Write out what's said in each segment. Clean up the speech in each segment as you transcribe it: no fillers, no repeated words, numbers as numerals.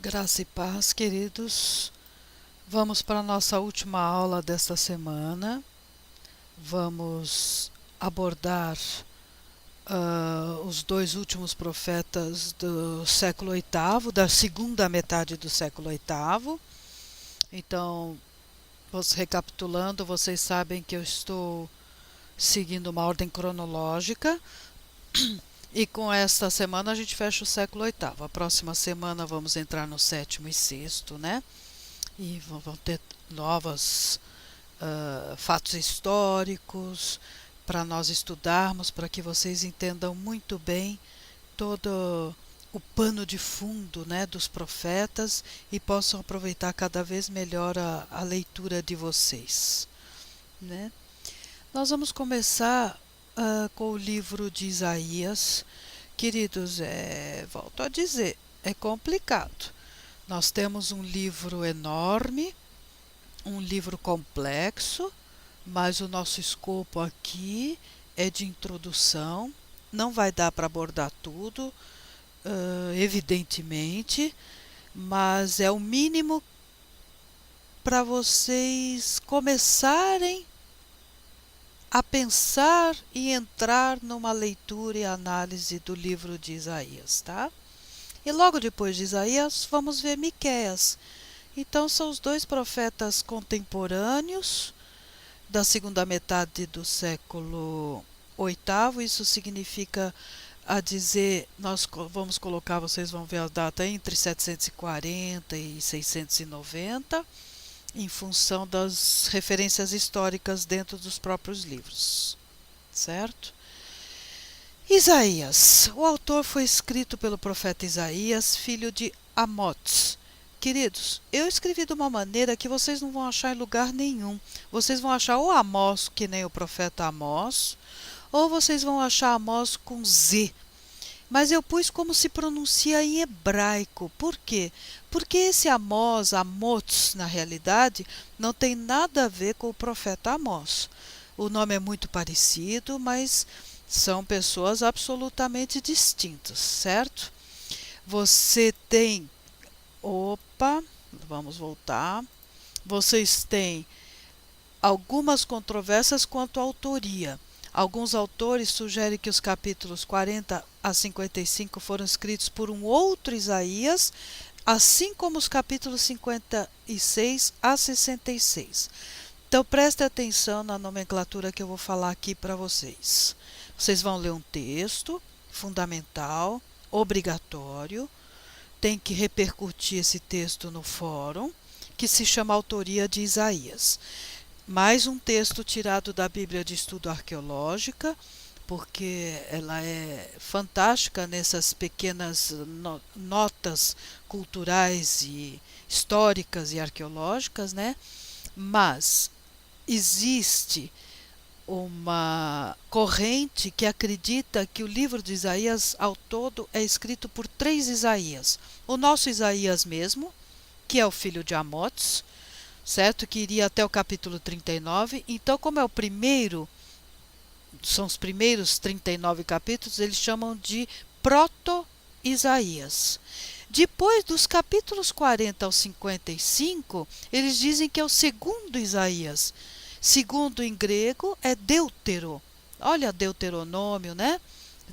Graça e paz, queridos. Vamos para a nossa última aula desta semana. Vamos abordar os dois últimos profetas do século oitavo, da segunda metade do século oitavo. Então, recapitulando, vocês sabem que eu estou seguindo uma ordem cronológica. E com esta semana a gente fecha o século oitavo. A próxima semana vamos entrar no sétimo e sexto, né? E vão ter novos fatos históricos para nós estudarmos, para que vocês entendam muito bem todo o pano de fundo, né, dos profetas e possam aproveitar cada vez melhor a leitura de vocês, né? Nós vamos começar com o livro de Isaías. Queridos, volto a dizer, é complicado. Nós temos um livro enorme, um livro complexo, mas o nosso escopo aqui é de introdução. Não vai dar para abordar tudo, evidentemente, mas é o mínimo para vocês começarem a pensar e entrar numa leitura e análise do livro de Isaías, tá? E logo depois de Isaías, vamos ver Miqueias. Então, são os dois profetas contemporâneos da segunda metade do século oitavo. Isso significa, a dizer, nós vamos colocar, vocês vão ver a data entre 740 e 690, em função das referências históricas dentro dos próprios livros, certo? Isaías. O autor foi escrito pelo profeta Isaías, filho de Amoz. Queridos, eu escrevi de uma maneira que vocês não vão achar em lugar nenhum. Vocês vão achar ou Amós, que nem o profeta Amós, ou vocês vão achar Amós com Z. Mas eu pus como se pronuncia em hebraico. Por quê? Porque esse Amós, Amoz, na realidade, não tem nada a ver com o profeta Amós. O nome é muito parecido, mas são pessoas absolutamente distintas, certo? Você tem... Opa, vamos voltar. Vocês têm algumas controvérsias quanto à autoria. Alguns autores sugerem que os capítulos 40 a 55 foram escritos por um outro Isaías, assim como os capítulos 56 a 66. Então preste atenção na nomenclatura que eu vou falar aqui para vocês. Vocês vão ler um texto fundamental, obrigatório, tem que repercutir esse texto no fórum, que se chama Autoria de Isaías. Mais um texto tirado da Bíblia de Estudo Arqueológica, porque ela é fantástica nessas pequenas notas culturais e históricas e arqueológicas, né? Mas existe uma corrente que acredita que o livro de Isaías, ao todo, é escrito por três Isaías. O nosso Isaías mesmo, que é o filho de Amoz, certo? Que iria até o capítulo 39. Então, como é o primeiro, são os primeiros 39 capítulos, eles chamam de proto-Isaías. Depois dos capítulos 40 ao 55, eles dizem que é o segundo Isaías. Segundo em grego é Deutero. Olha, Deuteronômio, né?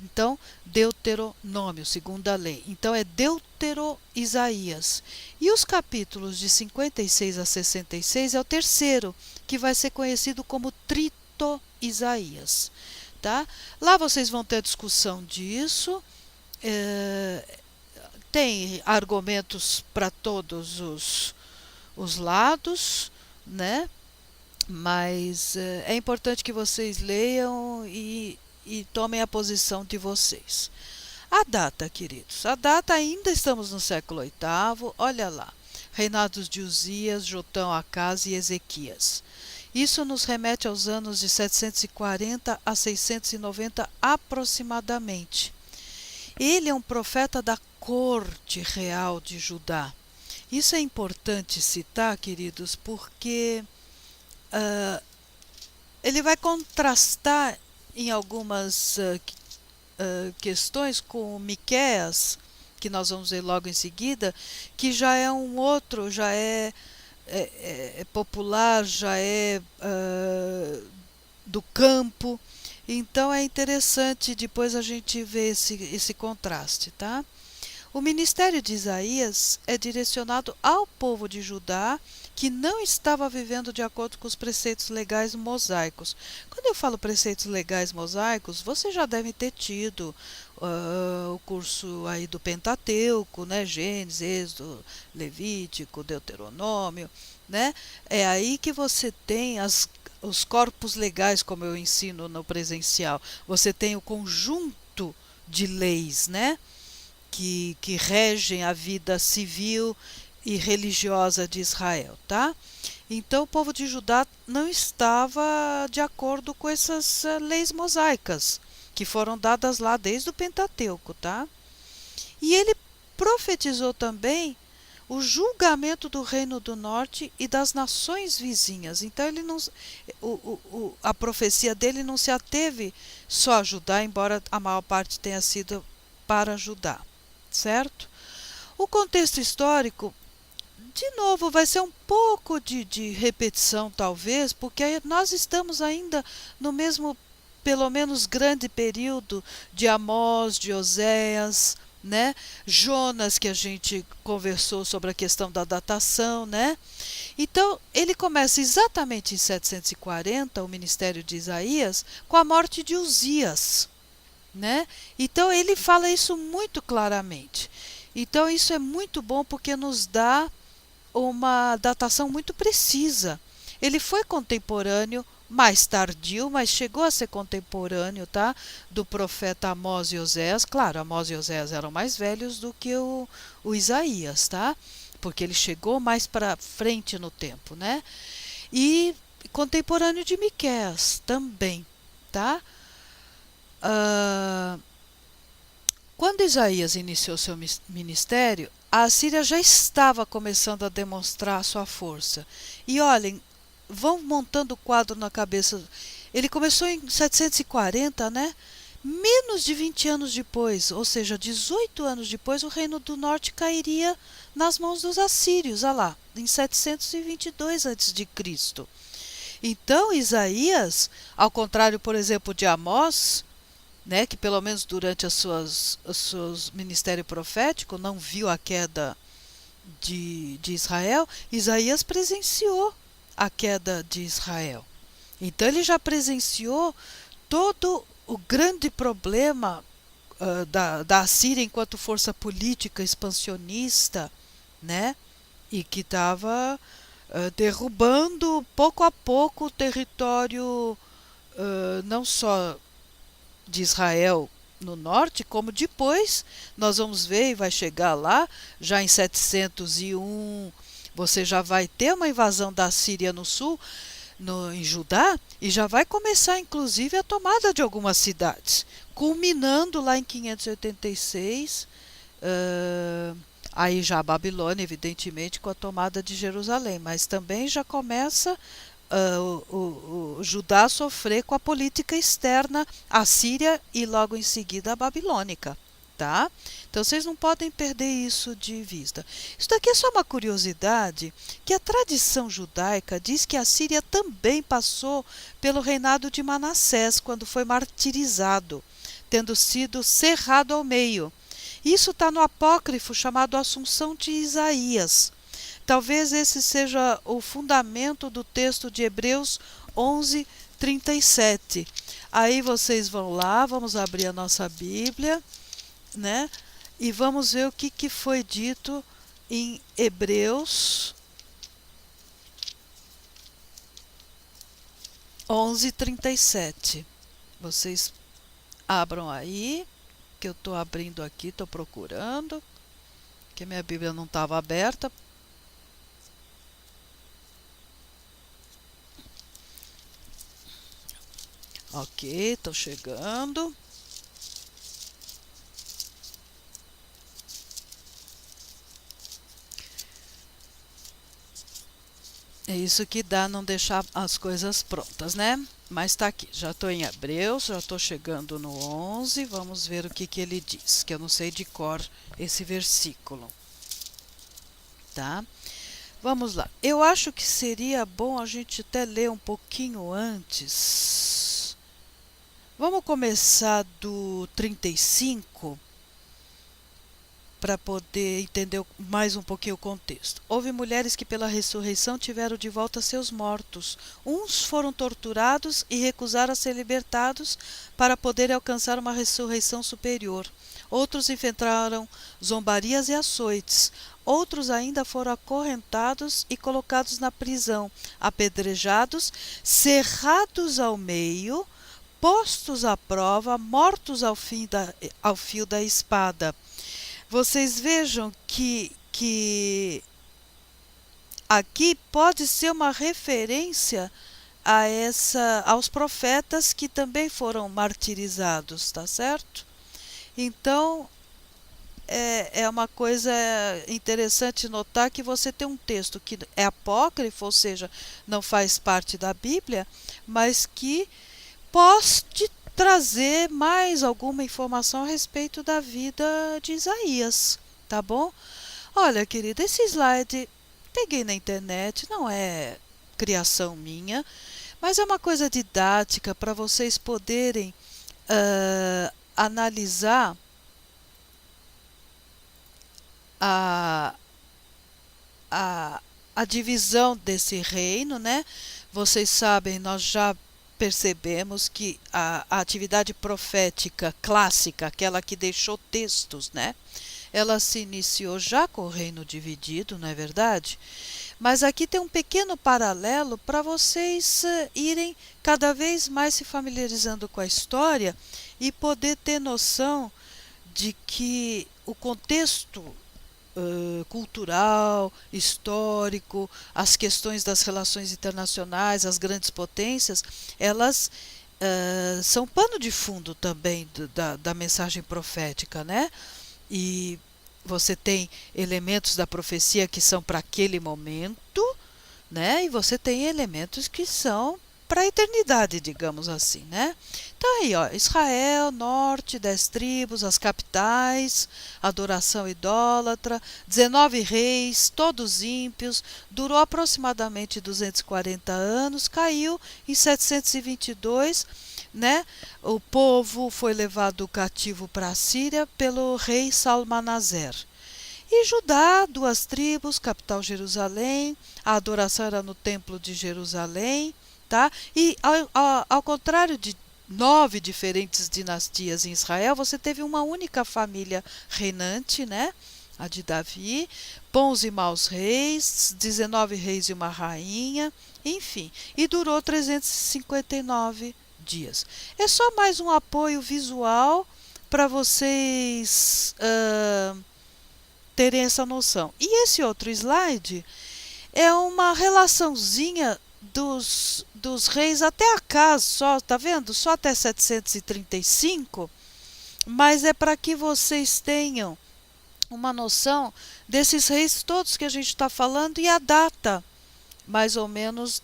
Então, Deuteronômio, segunda lei. Então, é Deutero-Isaías. E os capítulos de 56 a 66 é o terceiro, que vai ser conhecido como Trito-Isaías. Tá? Lá vocês vão ter discussão disso. Tem argumentos para todos os lados, né? Mas é importante que vocês leiam e tomem a posição de vocês. A data, queridos. A data, ainda estamos no século oitavo. Olha lá. Reinados de Uzias, Jotão, Acás e Ezequias. Isso nos remete aos anos de 740 a 690 aproximadamente. Ele é um profeta da corte real de Judá. Isso é importante citar, queridos, porque ele vai contrastar em algumas questões com Miqueias, que nós vamos ver logo em seguida, que já é um outro, já é popular, já é do campo. Então é interessante depois a gente ver esse contraste, tá? O ministério de Isaías é direcionado ao povo de Judá que não estava vivendo de acordo com os preceitos legais mosaicos. Quando eu falo preceitos legais mosaicos, vocês já devem ter tido o curso aí do Pentateuco, né? Gênesis, Êxodo, Levítico, Deuteronômio, né? É aí que você tem os corpos legais, como eu ensino no presencial. Você tem o conjunto de leis, né? Que regem a vida civil e religiosa de Israel, tá? Então o povo de Judá não estava de acordo com essas leis mosaicas que foram dadas lá desde o Pentateuco, tá? E ele profetizou também o julgamento do reino do norte e das nações vizinhas. Então ele não, a profecia dele não se ateve só a Judá, embora a maior parte tenha sido para Judá, certo? O contexto histórico, de novo, vai ser um pouco de repetição, talvez, porque nós estamos ainda no mesmo, pelo menos, grande período de Amós, de Oséias, né? Jonas, que a gente conversou sobre a questão da datação, né? Então, ele começa exatamente em 740, o ministério de Isaías, com a morte de Uzias, né? Então, ele fala isso muito claramente. Então, isso é muito bom porque nos dá uma datação muito precisa. Ele foi contemporâneo, mais tardio, mas chegou a ser contemporâneo, tá? Do profeta Amós e Oséias. Claro, Amós e Oséias eram mais velhos do que o Isaías, tá? Porque ele chegou mais para frente no tempo, né? E contemporâneo de Miqueias também, tá? Quando Isaías iniciou seu ministério, a Assíria já estava começando a demonstrar sua força. E olhem, vão montando o quadro na cabeça. Ele começou em 740, né? Menos de 20 anos depois, ou seja, 18 anos depois, o Reino do Norte cairia nas mãos dos assírios, olha lá, em 722 a.C. Então, Isaías, ao contrário, por exemplo, de Amós, né, que pelo menos durante os seus ministério profético não viu a queda de Israel, Isaías presenciou a queda de Israel. Então ele já presenciou todo o grande problema da Assíria enquanto força política expansionista, né, e que estava derrubando pouco a pouco o território não só de Israel no norte, como depois nós vamos ver e vai chegar lá, já em 701, você já vai ter uma invasão da Síria no sul, em Judá, e já vai começar inclusive a tomada de algumas cidades, culminando lá em 586, aí já a Babilônia, evidentemente, com a tomada de Jerusalém, mas também já começa o Judá sofrer com a política externa assíria e logo em seguida a babilônica, tá? Então vocês não podem perder isso de vista. Isso daqui é só uma curiosidade, que a tradição judaica diz que a Síria também passou pelo reinado de Manassés, quando foi martirizado, tendo sido cerrado ao meio. Isso está no apócrifo chamado Assunção de Isaías. Talvez esse seja o fundamento do texto de Hebreus 11, 37. Aí vocês vão lá, vamos abrir a nossa Bíblia, né? E vamos ver o que foi dito em Hebreus 11, 37. Vocês abram aí, que eu estou abrindo aqui, estou procurando, que minha Bíblia não estava aberta. Ok, estou chegando. É isso que dá não deixar as coisas prontas, né? Mas tá aqui, já estou em Hebreus, já estou chegando no 11, vamos ver o que que ele diz, que eu não sei de cor esse versículo, tá? Vamos lá, eu acho que seria bom a gente até ler um pouquinho antes. Vamos começar do 35, para poder entender mais um pouquinho o contexto. Houve mulheres que pela ressurreição tiveram de volta seus mortos. Uns foram torturados e recusaram a ser libertados para poderem alcançar uma ressurreição superior. Outros enfrentaram zombarias e açoites. Outros ainda foram acorrentados e colocados na prisão, apedrejados, cerrados ao meio, postos à prova, mortos ao fio da espada. Vocês vejam que aqui pode ser uma referência aos profetas que também foram martirizados, tá certo? Então, é uma coisa interessante notar que você tem um texto que é apócrifo, ou seja, não faz parte da Bíblia, mas que pode trazer mais alguma informação a respeito da vida de Isaías, tá bom? Olha, querida, esse slide peguei na internet, não é criação minha, mas é uma coisa didática para vocês poderem analisar a, a, a divisão desse reino, né? Vocês sabem, nós já percebemos que a atividade profética clássica, aquela que deixou textos, né? Ela se iniciou já com o reino dividido, não é verdade? Mas aqui tem um pequeno paralelo para vocês irem cada vez mais se familiarizando com a história e poder ter noção de que o contexto cultural, histórico, as questões das relações internacionais, as grandes potências, elas são pano de fundo também da mensagem profética, né? E você tem elementos da profecia que são para aquele momento, né? E você tem elementos que são para a eternidade, digamos assim, né? Então aí, ó, Israel, norte, 10 tribos, as capitais, adoração idólatra, 19 reis, todos ímpios, durou aproximadamente 240 anos, caiu em 722, né? O povo foi levado cativo para a Síria pelo rei Salmanaser. E Judá, 2 tribos, capital Jerusalém, a adoração era no templo de Jerusalém, tá? E ao contrário de 9 diferentes dinastias em Israel, você teve uma única família reinante, né? A de Davi, bons e maus reis, 19 reis e uma rainha, enfim, e durou 359 dias. É só mais um apoio visual para vocês terem essa noção. E esse outro slide é uma relaçãozinha dos reis até Acaz, só, tá vendo? Só até 735, mas é para que vocês tenham uma noção desses reis todos que a gente está falando e a data, mais ou menos,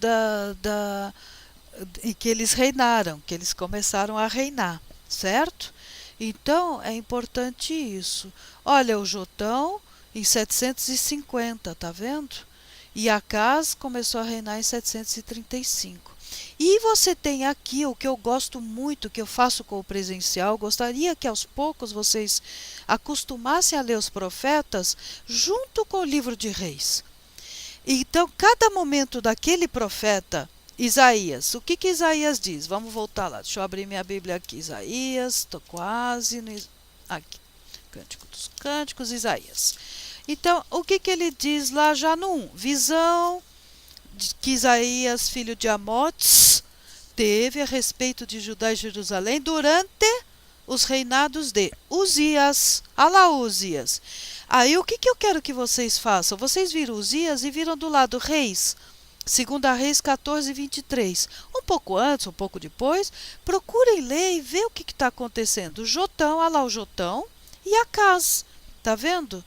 em que eles reinaram, que eles começaram a reinar, certo? Então, é importante isso. Olha, o Jotão em 750, tá vendo? E Acaz começou a reinar em 735. E você tem aqui o que eu gosto muito, que eu faço com o presencial, gostaria que aos poucos vocês acostumassem a ler os profetas junto com o livro de Reis. Então, cada momento daquele profeta, Isaías, o que Isaías diz? Vamos voltar lá, deixa eu abrir minha Bíblia aqui. Isaías, estou quase aqui, Cântico dos Cânticos, Isaías. Então, o que ele diz lá já no 1? Visão que Isaías, filho de Amotes, teve a respeito de Judá e Jerusalém durante os reinados de Uzias. Olha lá Uzias. Aí o que eu quero que vocês façam? Vocês viram Uzias e viram do lado Reis. 2 Reis 14, 23. Um pouco antes, um pouco depois, procurem ler e ver o que está acontecendo. Jotão, olha lá o Jotão e Acaz. Tá vendo?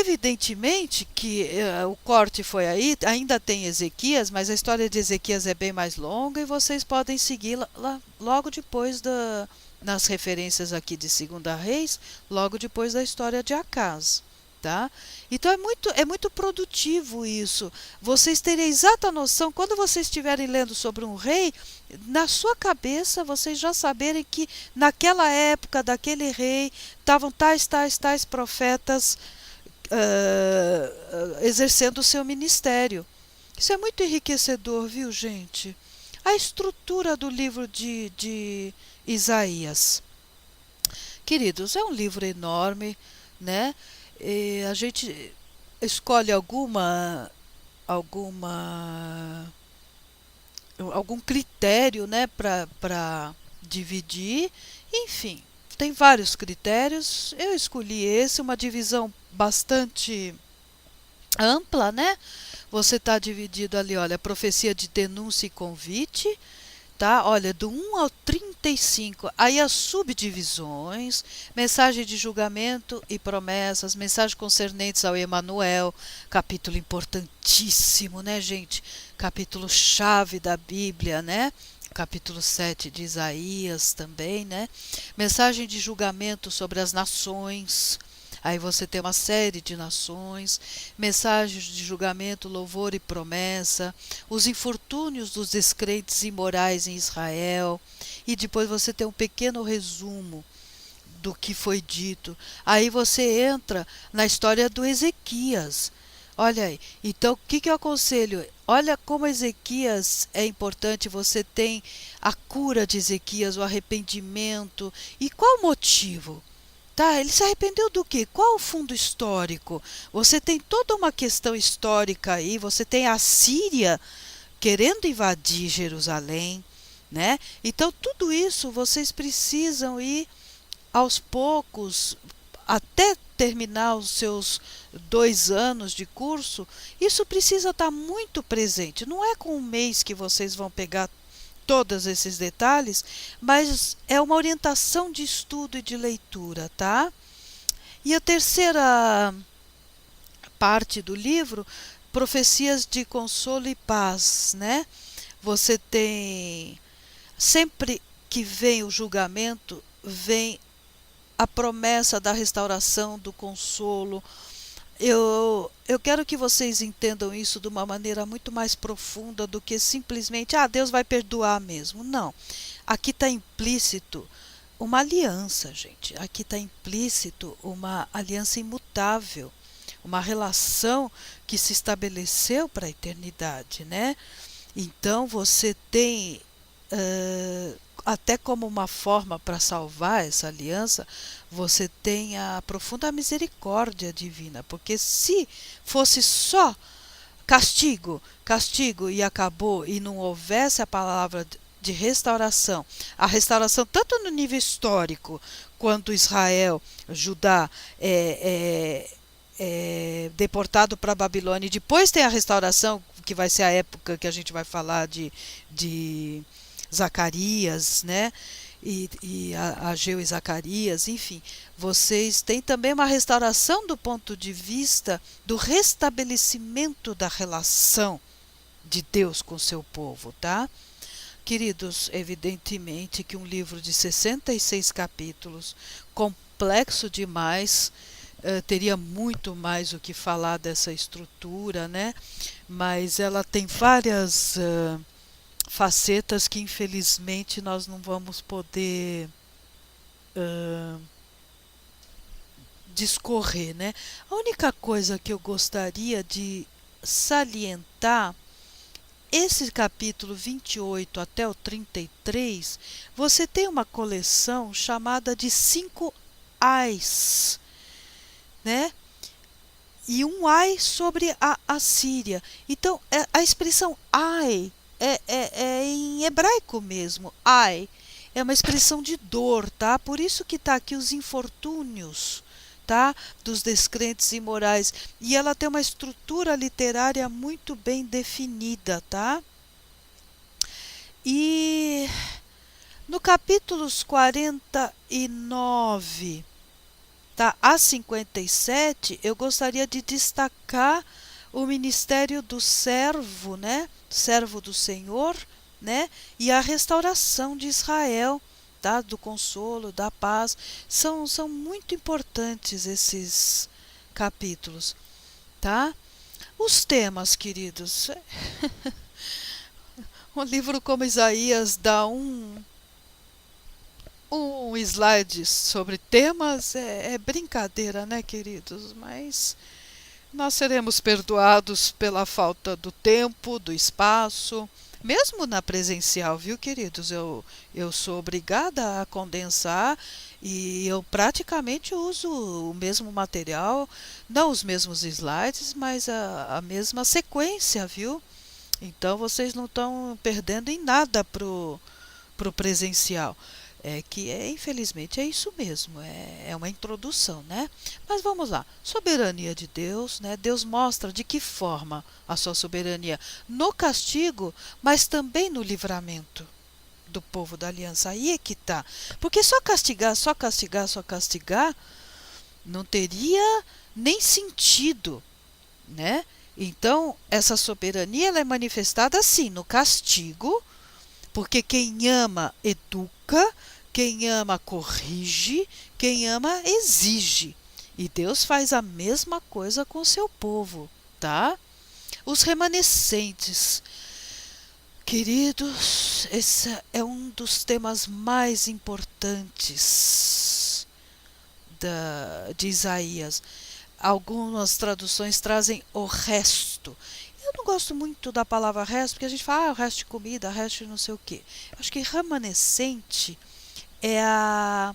Evidentemente que o corte foi aí, ainda tem Ezequias, mas a história de Ezequias é bem mais longa e vocês podem seguir logo depois nas referências aqui de Segunda Reis, logo depois da história de Acas. Tá? Então é muito produtivo isso. Vocês terem exata noção, quando vocês estiverem lendo sobre um rei, na sua cabeça vocês já saberem que naquela época daquele rei estavam tais profetas exercendo o seu ministério. Isso é muito enriquecedor, viu, gente? A estrutura do livro de Isaías. Queridos, é um livro enorme, né? E a gente escolhe algum critério, né, para dividir. Enfim, tem vários critérios. Eu escolhi esse, uma divisão bastante ampla, né? Você está dividido ali, olha, profecia de denúncia e convite, tá? Olha, do 1 ao 35, aí as subdivisões, mensagem de julgamento e promessas, mensagens concernentes ao Emanuel, capítulo importantíssimo, né, gente? Capítulo chave da Bíblia, né? Capítulo 7 de Isaías também, né? Mensagem de julgamento sobre as nações. Aí você tem uma série de nações, mensagens de julgamento, louvor e promessa, os infortúnios dos descrentes imorais em Israel, e depois você tem um pequeno resumo do que foi dito. Aí você entra na história do Ezequias. Olha aí, então o que eu aconselho? Olha como Ezequias é importante, você tem a cura de Ezequias, o arrependimento, e qual o motivo? Tá, ele se arrependeu do quê? Qual o fundo histórico? Você tem toda uma questão histórica aí, você tem a Síria querendo invadir Jerusalém, né? Então tudo isso vocês precisam ir aos poucos, até terminar os seus 2 anos de curso, isso precisa estar muito presente. Não é com um mês que vocês vão pegar todos esses detalhes, mas é uma orientação de estudo e de leitura, tá? E a terceira parte do livro, profecias de consolo e paz, né? Você tem, sempre que vem o julgamento, vem a promessa da restauração, do consolo. Eu quero que vocês entendam isso de uma maneira muito mais profunda do que simplesmente, Deus vai perdoar mesmo. Não. Aqui está implícito uma aliança, gente. Aqui está implícito uma aliança imutável, uma relação que se estabeleceu para a eternidade, né? Então você tem até como uma forma para salvar essa aliança, você tem a profunda misericórdia divina, porque se fosse só castigo e acabou, e não houvesse a palavra de restauração, a restauração tanto no nível histórico, quanto Israel, Judá, deportado para a Babilônia, e depois tem a restauração, que vai ser a época que a gente vai falar de Zacarias, né? E Ageu e Zacarias, enfim, vocês têm também uma restauração do ponto de vista do restabelecimento da relação de Deus com seu povo, tá? Queridos, evidentemente que um livro de 66 capítulos, complexo demais, teria muito mais o que falar dessa estrutura, né? Mas ela tem várias facetas que infelizmente nós não vamos poder discorrer, né? A única coisa que eu gostaria de salientar, esse capítulo 28 até o 33, você tem uma coleção chamada de 5 ais, né? E um ai sobre a Assíria. Então, a expressão ai é em hebraico mesmo, ai. É uma expressão de dor, tá? Por isso que está aqui os infortúnios, tá? Dos descrentes imorais. E ela tem uma estrutura literária muito bem definida, tá? E no capítulos 49 Tá? A 57, eu gostaria de destacar o ministério do servo, né? Servo do Senhor, né? E a restauração de Israel, tá? Do consolo, da paz. São muito importantes esses capítulos, tá? Os temas, queridos. Um livro como Isaías dá um slide sobre temas, é brincadeira, né, queridos? Mas nós seremos perdoados pela falta do tempo, do espaço, mesmo na presencial, viu, queridos? Eu sou obrigada a condensar e eu praticamente uso o mesmo material, não os mesmos slides, mas a mesma sequência, viu? Então vocês não estão perdendo em nada pro presencial. Infelizmente é isso mesmo, é uma introdução, né? Mas vamos lá, soberania de Deus, né? Deus mostra de que forma a sua soberania no castigo, mas também no livramento do povo da aliança. Aí é que tá. Porque só castigar, só castigar, só castigar, não teria nem sentido, né? Então, essa soberania ela é manifestada assim, no castigo, porque quem ama educa, quem ama corrige, quem ama exige. E Deus faz a mesma coisa com o seu povo, tá? Os remanescentes. Queridos, esse é um dos temas mais importantes de Isaías. Algumas traduções trazem o resto. Eu não gosto muito da palavra resto, porque a gente fala, o resto de comida, o resto de não sei o quê. Eu acho que remanescente é a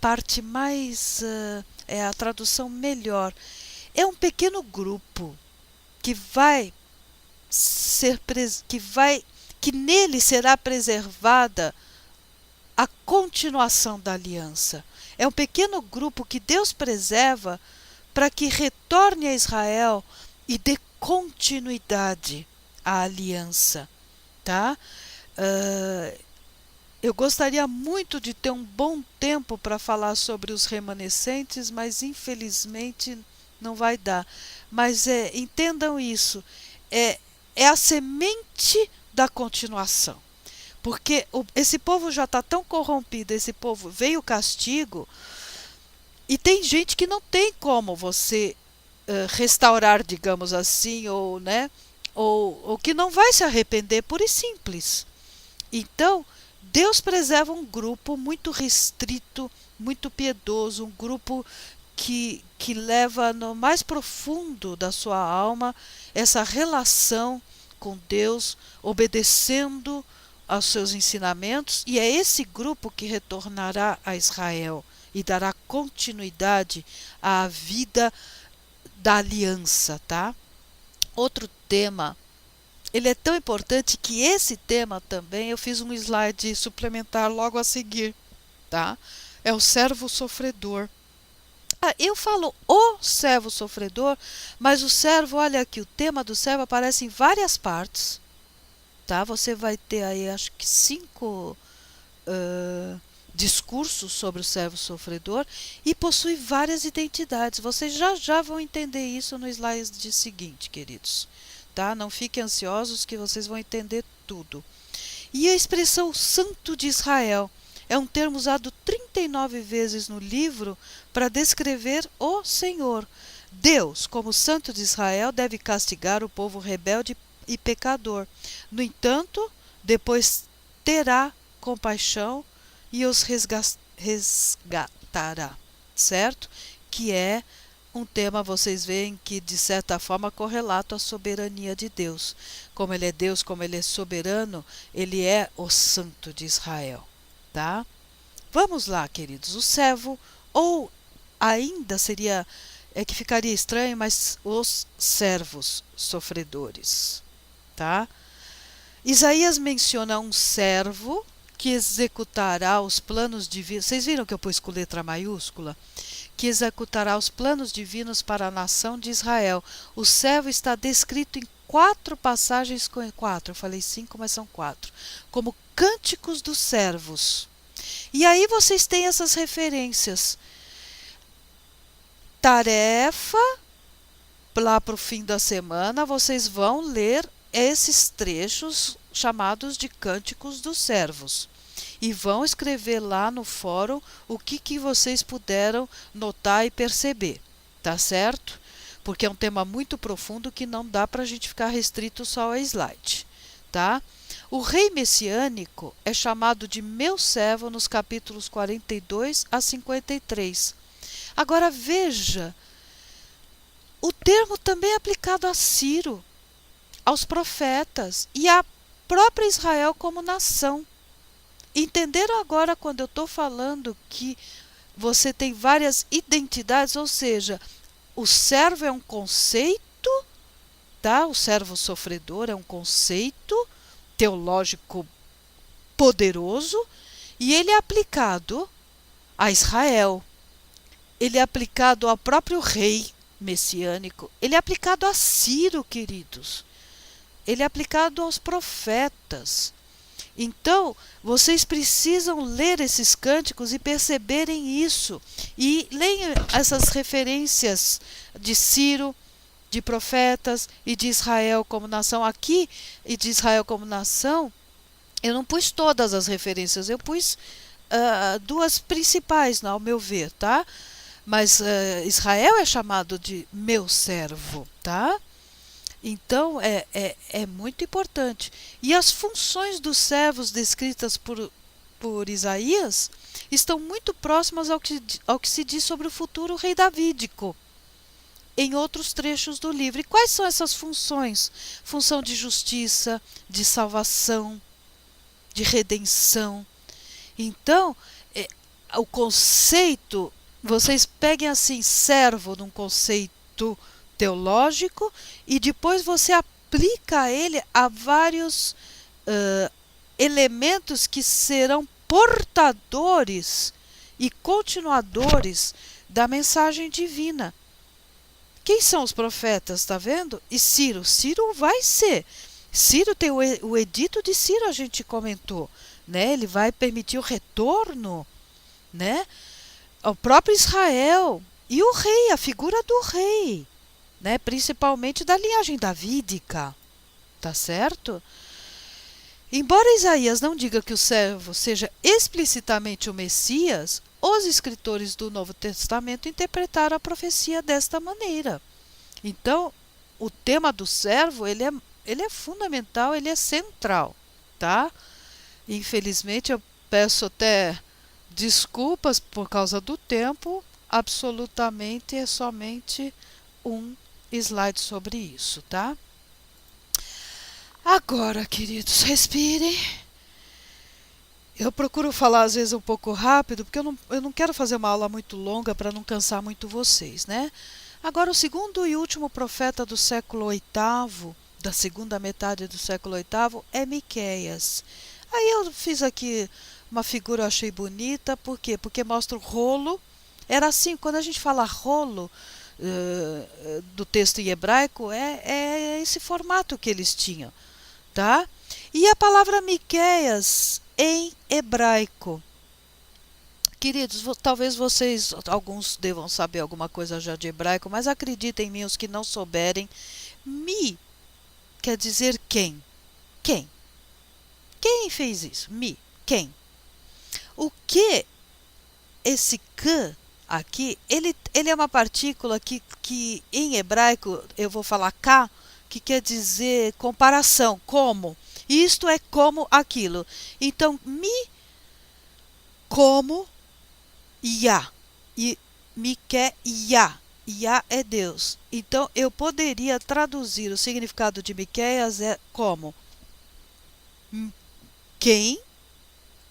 parte mais, é a tradução melhor. É um pequeno grupo que vai ser, que nele será preservada a continuação da aliança. É um pequeno grupo que Deus preserva para que retorne a Israel e dê continuidade à aliança, tá? Eu gostaria muito de ter um bom tempo para falar sobre os remanescentes, mas infelizmente não vai dar. Mas entendam isso, é, é a semente da continuação. Porque esse povo já está tão corrompido, esse povo veio o castigo, e tem gente que não tem como você restaurar, digamos assim, ou, né, ou que não vai se arrepender pura e simples. Então, Deus preserva um grupo muito restrito, muito piedoso, um grupo que leva no mais profundo da sua alma essa relação com Deus, obedecendo aos seus ensinamentos, e é esse grupo que retornará a Israel e dará continuidade à vida da aliança, tá? Outro tema, ele é tão importante que esse tema também eu fiz um slide suplementar logo a seguir, tá? É o servo sofredor. Eu falo o servo sofredor, mas o servo, olha aqui, o tema do servo aparece em várias partes, tá? Você vai ter aí, acho que 5 discursos sobre o servo sofredor e possui várias identidades. Vocês já vão entender isso no slide seguinte, queridos. Tá? Não fiquem ansiosos que vocês vão entender tudo. E a expressão Santo de Israel é um termo usado 39 vezes no livro para descrever o Senhor. Deus, como Santo de Israel, deve castigar o povo rebelde e pecador. No entanto, depois terá compaixão e os resgatará, certo? Que é um tema, vocês veem que de certa forma correlato à soberania de Deus. Como ele é Deus, como ele é soberano, ele é o Santo de Israel, tá? Vamos lá, queridos, o servo, ou ainda seria, que ficaria estranho, mas os servos sofredores, tá? Isaías menciona um servo que executará os planos divinos. Vocês viram que eu pus com letra maiúscula? Que executará os planos divinos para a nação de Israel. O servo está descrito em 4 passagens, 4, eu falei 5, mas são 4, como cânticos dos servos. E aí vocês têm essas referências. tarefa, lá para o fim da semana, vocês vão ler esses trechos chamados de Cânticos dos Servos. E vão escrever lá no fórum o que vocês puderam notar e perceber, tá certo? Porque é um tema muito profundo que não dá para a gente ficar restrito só a slide, tá? O rei messiânico é chamado de meu servo nos capítulos 42 a 53. Agora veja, o termo também é aplicado a Ciro, aos profetas e à própria Israel como nação. Entenderam agora quando eu estou falando que você tem várias identidades, ou seja, o servo é um conceito, tá? O servo sofredor é um conceito teológico poderoso e ele é aplicado a Israel, ele é aplicado ao próprio rei messiânico, ele é aplicado a Ciro, queridos, ele é aplicado aos profetas. Então, vocês precisam ler esses cânticos e perceberem isso. E leiam essas referências de Ciro, de profetas e de Israel como nação. Aqui, e de Israel como nação, eu não pus todas as referências, eu pus duas principais, ao meu ver, tá? Mas Israel é chamado de meu servo, tá? Então, é muito importante. E as funções dos servos descritas por Isaías estão muito próximas ao que se diz sobre o futuro rei davídico em outros trechos do livro. E quais são essas funções? Função de justiça, de salvação, de redenção. Então, o conceito, vocês peguem assim, servo num conceito teológico e depois você aplica ele a vários elementos que serão portadores e continuadores da mensagem divina. Quem são os profetas, tá vendo? E Ciro vai ser. Ciro tem o edito de Ciro, a gente comentou, né? Ele vai permitir o retorno, né? O próprio Israel e o rei, a figura do rei, né? Principalmente da linhagem davídica, tá certo? Embora Isaías não diga que o servo seja explicitamente o Messias, os escritores do Novo Testamento interpretaram a profecia desta maneira. Então, o tema do servo, ele é fundamental, ele é central, tá? Infelizmente, eu peço até desculpas por causa do tempo, absolutamente é somente um slide sobre isso, tá? Agora, queridos, respirem. Eu procuro falar às vezes um pouco rápido, porque eu não quero fazer uma aula muito longa para não cansar muito vocês, né? Agora, o segundo e último profeta do século VIII, da segunda metade do século VIII, é Miqueias. Aí eu fiz aqui uma figura, eu achei bonita, por quê? Porque mostra o rolo. Era assim, quando a gente fala rolo do texto em hebraico, é esse formato que eles tinham, tá? E a palavra Miqueias em hebraico. Queridos, talvez vocês, alguns devam saber alguma coisa já de hebraico, mas acreditem em mim, os que não souberem, mi quer dizer quem? Quem? Quem fez isso? Mi. Quem? O que esse k aqui, ele é uma partícula que em hebraico, eu vou falar k, que quer dizer comparação, como. Isto é como aquilo. Então, mi como Yah. E Miqué Yah. Yah é Deus. Então, eu poderia traduzir o significado de Miqueias como quem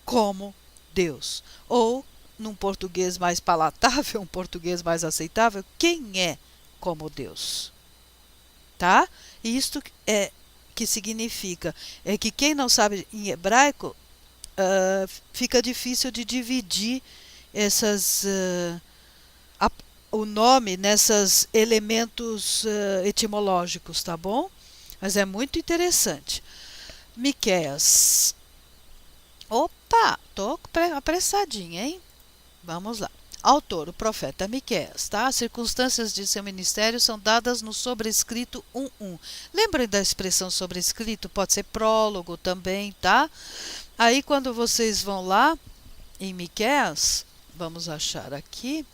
como Deus. Ou, num português mais palatável, um português mais aceitável, quem é como Deus. Tá? Isto é que significa é que quem não sabe em hebraico fica difícil de dividir o nome nesses elementos etimológicos, tá bom? Mas é muito interessante. Miqueias. Opa, tô apressadinha, hein? Vamos lá. Autor, o profeta Miqueias, tá? As circunstâncias de seu ministério são dadas no sobrescrito 1:1. Lembrem da expressão sobrescrito? Pode ser prólogo também, tá? Aí quando vocês vão lá em Miqueias, vamos achar aqui.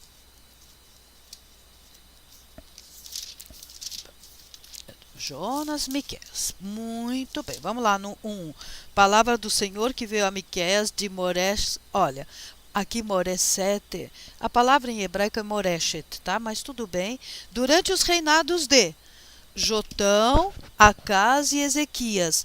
Jonas, Miqueias. Muito bem, vamos lá no 1. Palavra do Senhor que veio a Miqueias de Moresh. Olha, aqui Moresete, a palavra em hebraico é Moreshet, tá? Mas tudo bem. Durante os reinados de Jotão, Acás e Ezequias,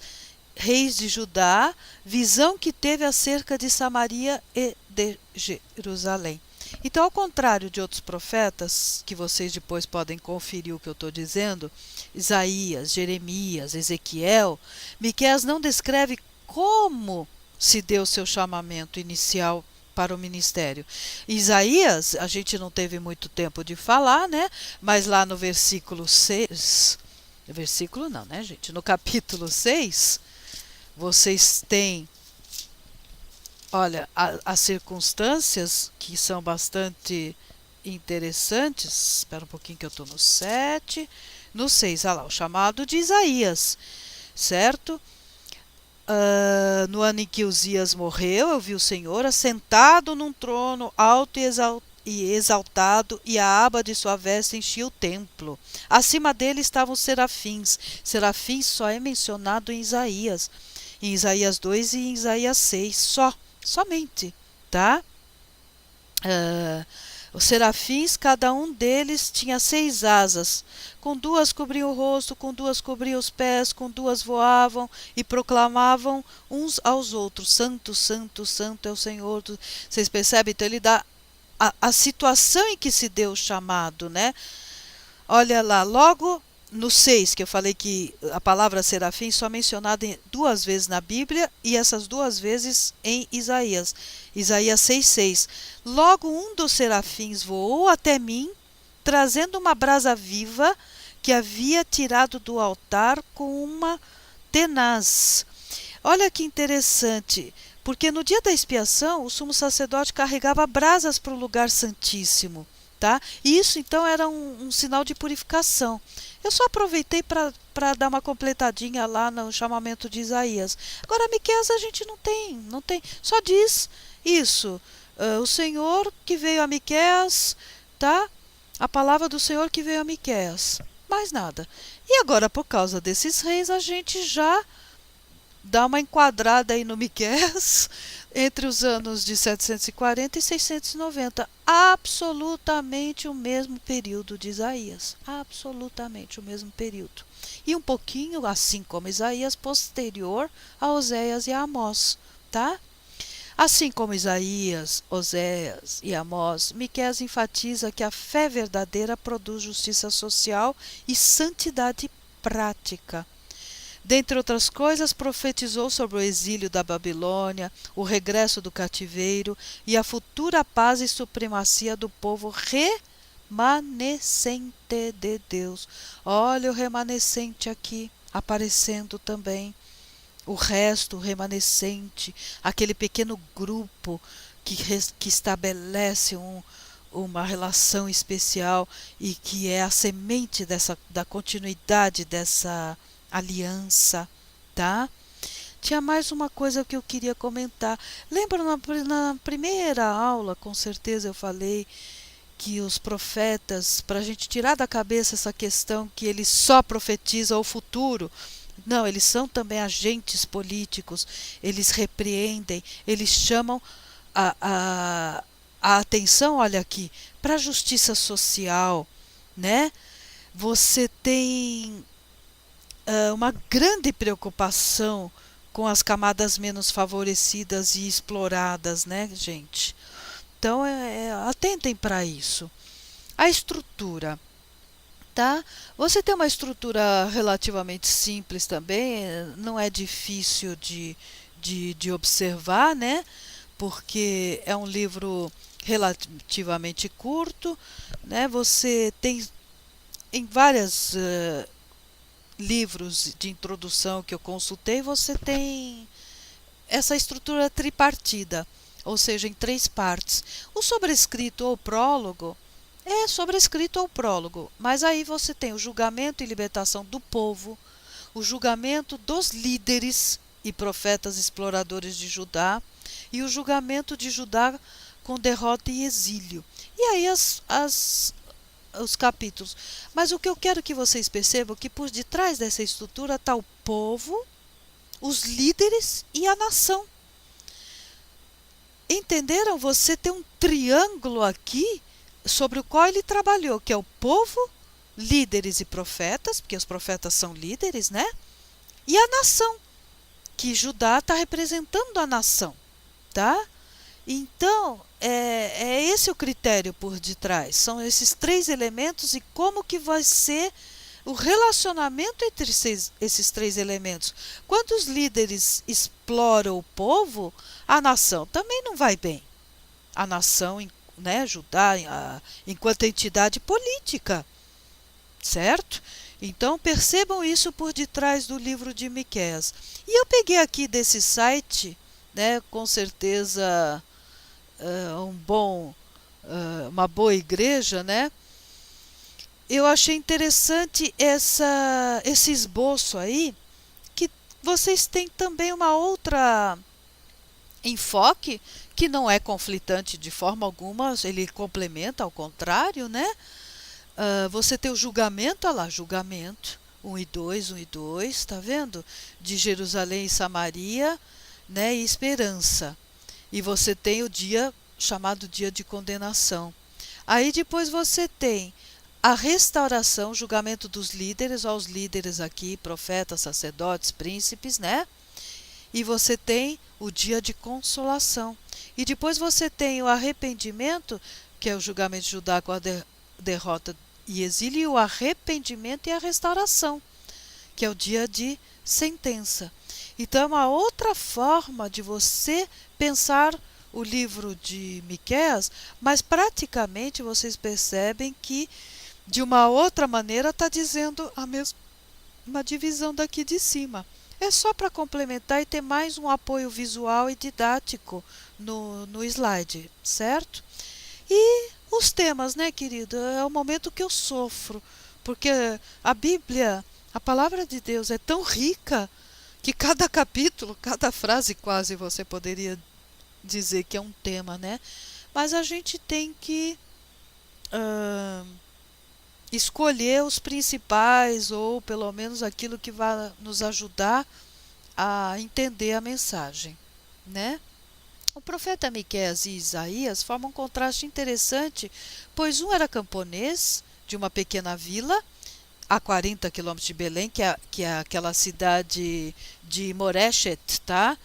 reis de Judá, visão que teve acerca de Samaria e de Jerusalém. Então, ao contrário de outros profetas, que vocês depois podem conferir o que eu estou dizendo, Isaías, Jeremias, Ezequiel, Miqueias não descreve como se deu seu chamamento inicial para o ministério. Isaías, a gente não teve muito tempo de falar, né? Mas lá no versículo 6, versículo não, né, gente? No capítulo 6, vocês têm, olha, as circunstâncias que são bastante interessantes. Espera um pouquinho que eu estou no 7. No 6, olha lá, o chamado de Isaías, certo? No ano em que Uzias morreu, eu vi o Senhor assentado num trono alto e exaltado, e a aba de sua veste enchia o templo. Acima dele estavam serafins. Serafins só é mencionado em Isaías 2 e em Isaías 6, somente, tá? Os serafins, cada um deles tinha 6 asas. Com 2 cobriam o rosto, com 2 cobriam os pés, com 2 voavam e proclamavam uns aos outros: Santo, Santo, Santo é o Senhor. Vocês percebem? Então ele dá a situação em que se deu o chamado, né? Olha lá, logo no 6, que eu falei que a palavra serafim só é mencionada 2 vezes na Bíblia, e essas 2 vezes em Isaías. Isaías 6:6. Logo um dos serafins voou até mim, trazendo uma brasa viva que havia tirado do altar com uma tenaz. Olha que interessante, porque no dia da expiação o sumo sacerdote carregava brasas para o lugar santíssimo. Tá? E isso então era um sinal de purificação. Eu só aproveitei para dar uma completadinha lá no chamamento de Isaías. Agora, Miqueias a gente não tem. Só diz isso. O Senhor que veio a Miqueias, tá? A palavra do Senhor que veio a Miqueias. Mais nada. E agora, por causa desses reis, a gente já dá uma enquadrada aí no Miqueias entre os anos de 740 e 690, absolutamente o mesmo período de Isaías, absolutamente o mesmo período. E um pouquinho, assim como Isaías, posterior a Oséias e a Amós, tá? Assim como Isaías, Oséias e Amós, Miqueias enfatiza que a fé verdadeira produz justiça social e santidade prática. Dentre outras coisas, profetizou sobre o exílio da Babilônia, o regresso do cativeiro e a futura paz e supremacia do povo remanescente de Deus. Olha o remanescente aqui aparecendo também. O resto, o remanescente, aquele pequeno grupo que estabelece uma relação especial e que é a semente da continuidade dessa aliança, tá? Tinha mais uma coisa que eu queria comentar. Lembra na primeira aula, com certeza eu falei que os profetas, para a gente tirar da cabeça essa questão que eles só profetizam o futuro. Não, eles são também agentes políticos, eles repreendem, eles chamam a atenção, olha aqui, para a justiça social, né? Você tem uma grande preocupação com as camadas menos favorecidas e exploradas, né, gente? Então, atentem para isso. A estrutura, tá? Você tem uma estrutura relativamente simples também, não é difícil de observar, né? Porque é um livro relativamente curto, né? Você tem em várias livros de introdução que eu consultei, você tem essa estrutura tripartida. ou seja, em 3 partes. O sobrescrito ou prólogo é sobrescrito ou prólogo, mas aí você tem o julgamento e libertação do povo, o julgamento dos líderes e profetas exploradores de Judá e o julgamento de Judá com derrota e exílio. E aí os capítulos. Mas o que eu quero que vocês percebam é que por detrás dessa estrutura está o povo, os líderes e a nação. Entenderam? Você tem um triângulo aqui sobre o qual ele trabalhou, que é o povo, líderes e profetas, porque os profetas são líderes, né? E a nação, que Judá está representando a nação, tá? Então, é esse o critério por detrás. São esses 3 elementos e como que vai ser o relacionamento entre esses 3 elementos. Quando os líderes exploram o povo, a nação também não vai bem. A nação, né, Judá, enquanto entidade política, certo? Então percebam isso por detrás do livro de Miqueias. E eu peguei aqui desse site, né, com certeza uma boa igreja, né? Eu achei interessante esse esboço aí, que vocês têm também uma outra enfoque que não é conflitante de forma alguma, ele complementa, ao contrário, né? Você tem o julgamento, olha lá, julgamento, 1 e 2, tá vendo? De Jerusalém e Samaria, né? E esperança. E você tem o dia chamado dia de condenação. Aí depois você tem a restauração, julgamento dos líderes, ó, os líderes aqui, profetas, sacerdotes, príncipes, né? E você tem o dia de consolação. E depois você tem o arrependimento, que é o julgamento de Judá com a derrota e exílio, e o arrependimento e a restauração, que é o dia de sentença. Então é uma outra forma de você pensar o livro de Miqueias, mas praticamente vocês percebem que de uma outra maneira está dizendo a mesma divisão daqui de cima. É só para complementar e ter mais um apoio visual e didático no slide, certo? E os temas, né, querido? É o momento que eu sofro, porque a Bíblia, a palavra de Deus é tão rica que cada capítulo, cada frase quase você poderia dizer que é um tema, né? Mas a gente tem que escolher os principais, ou pelo menos aquilo que vai nos ajudar a entender a mensagem, né? O profeta Miqueias e Isaías formam um contraste interessante, pois um era camponês de uma pequena vila a 40 quilômetros de Belém, que é aquela cidade de Moreshet, tá?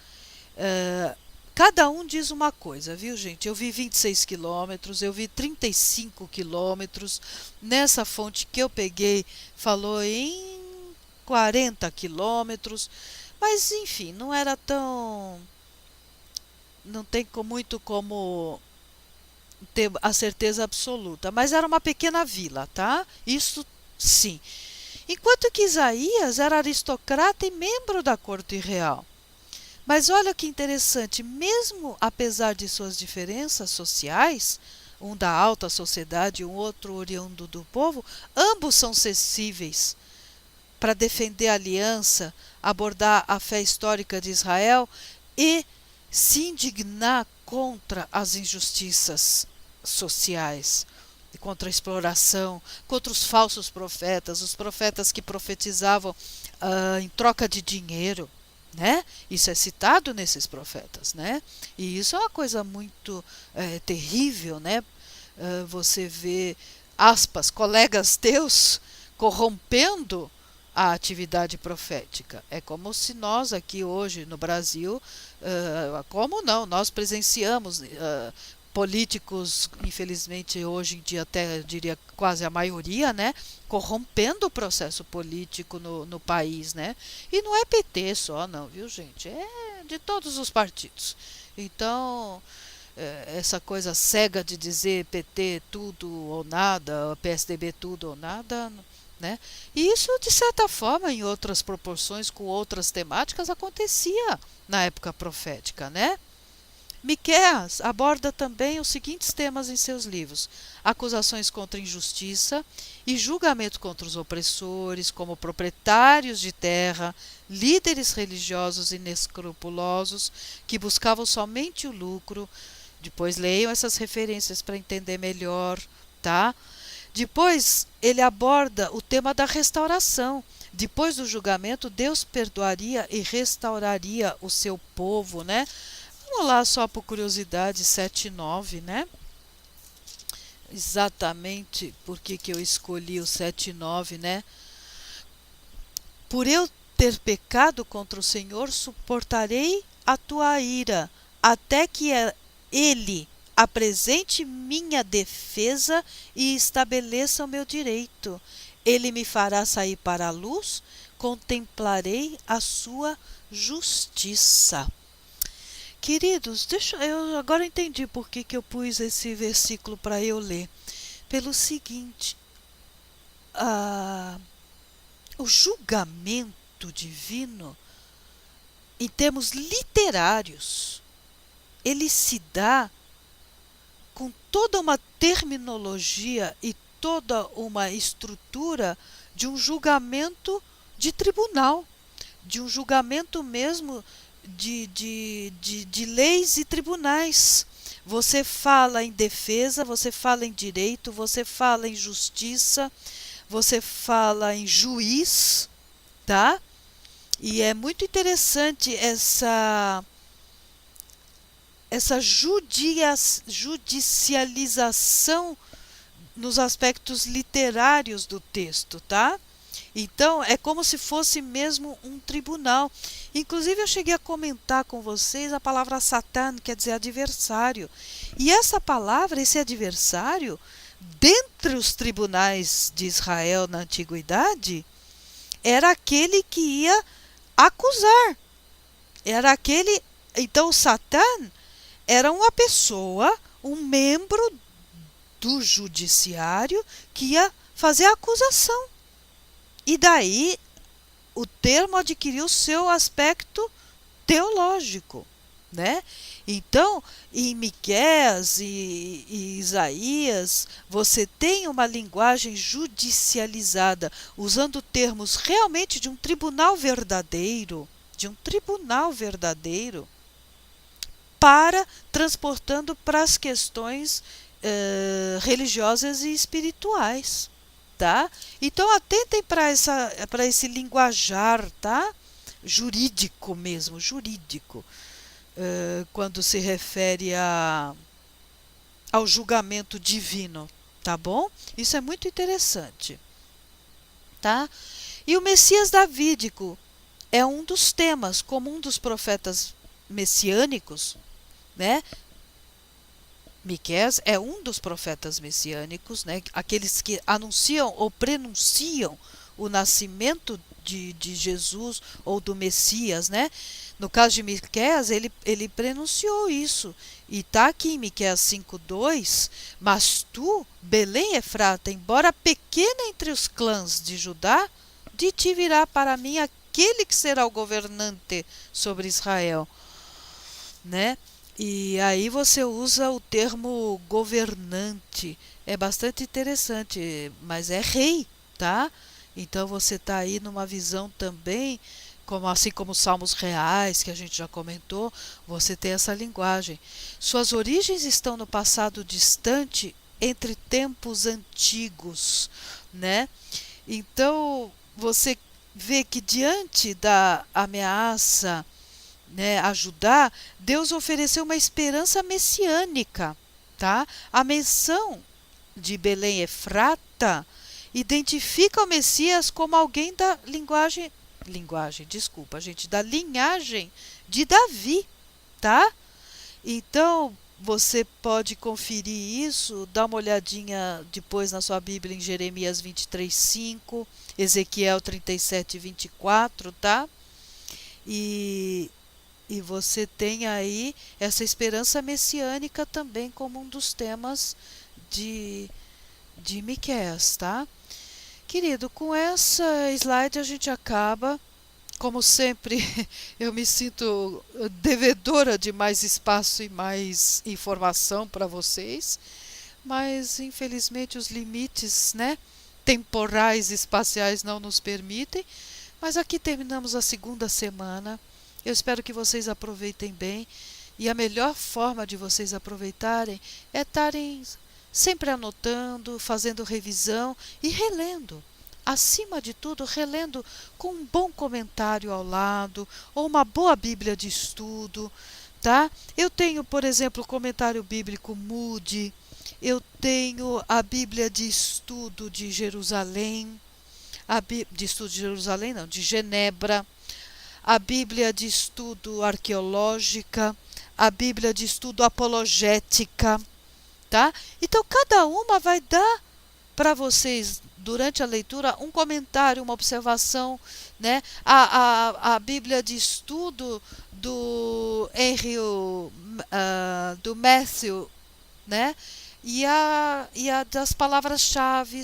Cada um diz uma coisa, viu, gente? Eu vi 26 quilômetros, eu vi 35 quilômetros. Nessa fonte que eu peguei, falou em 40 quilômetros. Mas, enfim, não era tão... Não tem muito como ter a certeza absoluta. Mas era uma pequena vila, tá? Isso sim. Enquanto que Isaías era aristocrata e membro da corte real. Mas olha que interessante, mesmo apesar de suas diferenças sociais, um da alta sociedade e um outro oriundo do povo, ambos são sensíveis para defender a aliança, abordar a fé histórica de Israel e se indignar contra as injustiças sociais, contra a exploração, contra os falsos profetas, os profetas que profetizavam em troca de dinheiro. Né? Isso é citado nesses profetas, né? E isso é uma coisa muito terrível, né? Você vê, aspas, colegas teus corrompendo a atividade profética. É como se nós aqui hoje no Brasil, como não, nós presenciamos políticos, infelizmente hoje em dia até eu diria quase a maioria, né, corrompendo o processo político no país, né? E não é PT só não, viu, gente? É de todos os partidos. Então, essa coisa cega de dizer PT tudo ou nada, PSDB tudo ou nada, né? E isso, de certa forma, em outras proporções, com outras temáticas, acontecia na época profética, né? Miqueias aborda também os seguintes temas em seus livros: acusações contra a injustiça e julgamento contra os opressores, como proprietários de terra, líderes religiosos inescrupulosos que buscavam somente o lucro. Depois leiam essas referências para entender melhor, tá? Depois ele aborda o tema da restauração. Depois do julgamento, Deus perdoaria e restauraria o seu povo, né? Vamos lá só por curiosidade, 7 e 9, né? Exatamente por que eu escolhi o 7 e 9, né? Por eu ter pecado contra o Senhor, suportarei a tua ira, até que ele apresente minha defesa e estabeleça o meu direito. Ele me fará sair para a luz, contemplarei a sua justiça. Queridos, eu agora entendi por que eu pus esse versículo para eu ler. Pelo seguinte, o julgamento divino, em termos literários, ele se dá com toda uma terminologia e toda uma estrutura de um julgamento de tribunal, de um julgamento mesmo de leis e tribunais. Você fala em defesa, você fala em direito, você fala em justiça, você fala em juiz, tá? E é muito interessante essa judicialização nos aspectos literários do texto, tá? Então, é como se fosse mesmo um tribunal. Inclusive, eu cheguei a comentar com vocês a palavra Satã, quer dizer adversário. E essa palavra, esse adversário, dentre os tribunais de Israel na antiguidade, era aquele que ia acusar. Era aquele. Então, o Satã era uma pessoa, um membro do judiciário que ia fazer a acusação. E daí o termo adquiriu seu aspecto teológico, né? Então, em Miqueias e Isaías, você tem uma linguagem judicializada, usando termos realmente de um tribunal verdadeiro, transportando para as questões religiosas e espirituais, tá? Então atentem para esse linguajar, tá? Jurídico mesmo, jurídico, quando se refere ao julgamento divino, tá bom? Isso é muito interessante, tá? E o Messias davídico é um dos temas, como um dos profetas messiânicos, né? Miqueias é um dos profetas messiânicos, né? Aqueles que anunciam ou prenunciam o nascimento de Jesus ou do Messias, né? No caso de Miqueias, ele prenunciou isso. E está aqui em Miqueias 5:2, mas tu, Belém Efrata, embora pequena entre os clãs de Judá, de ti virá para mim aquele que será o governante sobre Israel, né? E aí você usa o termo governante, é bastante interessante, mas é rei, tá? Então você está aí numa visão também, assim como os salmos reais, que a gente já comentou, você tem essa linguagem. Suas origens estão no passado distante, entre tempos antigos, né? Então você vê que diante da ameaça, né, a Judá, Deus ofereceu uma esperança messiânica, tá? A menção de Belém Efrata identifica o Messias como alguém da da linhagem de Davi, tá? Então, você pode conferir isso, dá uma olhadinha depois na sua Bíblia em Jeremias 23:5, Ezequiel 37:24, tá? E você tem aí essa esperança messiânica também como um dos temas de Miqueias, tá? Querido, com essa slide a gente acaba como sempre, eu me sinto devedora de mais espaço e mais informação para vocês, mas infelizmente os limites, né, temporais e espaciais não nos permitem. Mas aqui terminamos a segunda semana. Eu espero que vocês aproveitem bem. E a melhor forma de vocês aproveitarem é estarem sempre anotando, fazendo revisão e relendo. Acima de tudo, relendo com um bom comentário ao lado ou uma boa Bíblia de estudo, tá? Eu tenho, por exemplo, o comentário bíblico Moody, eu tenho a Bíblia de estudo de Jerusalém, de estudo de Jerusalém, não, de Genebra, a Bíblia de estudo arqueológica, a Bíblia de estudo apologética, tá? Então, cada uma vai dar para vocês, durante a leitura, um comentário, uma observação, né? A Bíblia de estudo do do Matthew, né? E a das palavras-chave,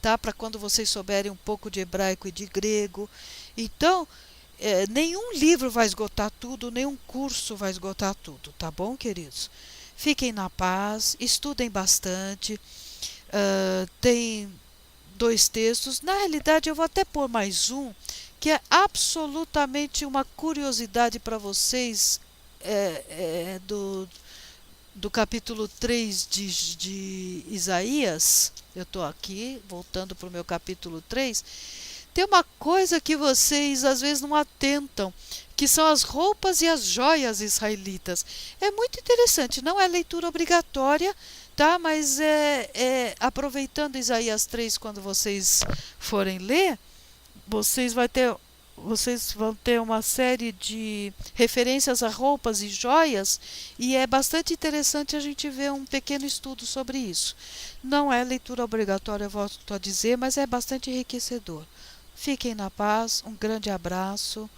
tá? Para quando vocês souberem um pouco de hebraico e de grego. Então, nenhum livro vai esgotar tudo, nenhum curso vai esgotar tudo, tá bom, queridos? Fiquem na paz, estudem bastante. Tem 2 textos. Na realidade, eu vou até pôr mais um, que é absolutamente uma curiosidade para vocês, do capítulo 3 de Isaías. Eu estou aqui, voltando para o meu capítulo 3. Tem uma coisa que vocês às vezes não atentam, que são as roupas e as joias israelitas. É muito interessante, não é leitura obrigatória, tá? Mas aproveitando Isaías 3, quando vocês forem ler, vocês vão ter uma série de referências a roupas e joias, e é bastante interessante a gente ver um pequeno estudo sobre isso. Não é leitura obrigatória, volto a dizer, mas é bastante enriquecedor. Fiquem na paz, um grande abraço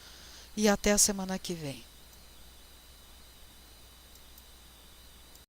e até a semana que vem.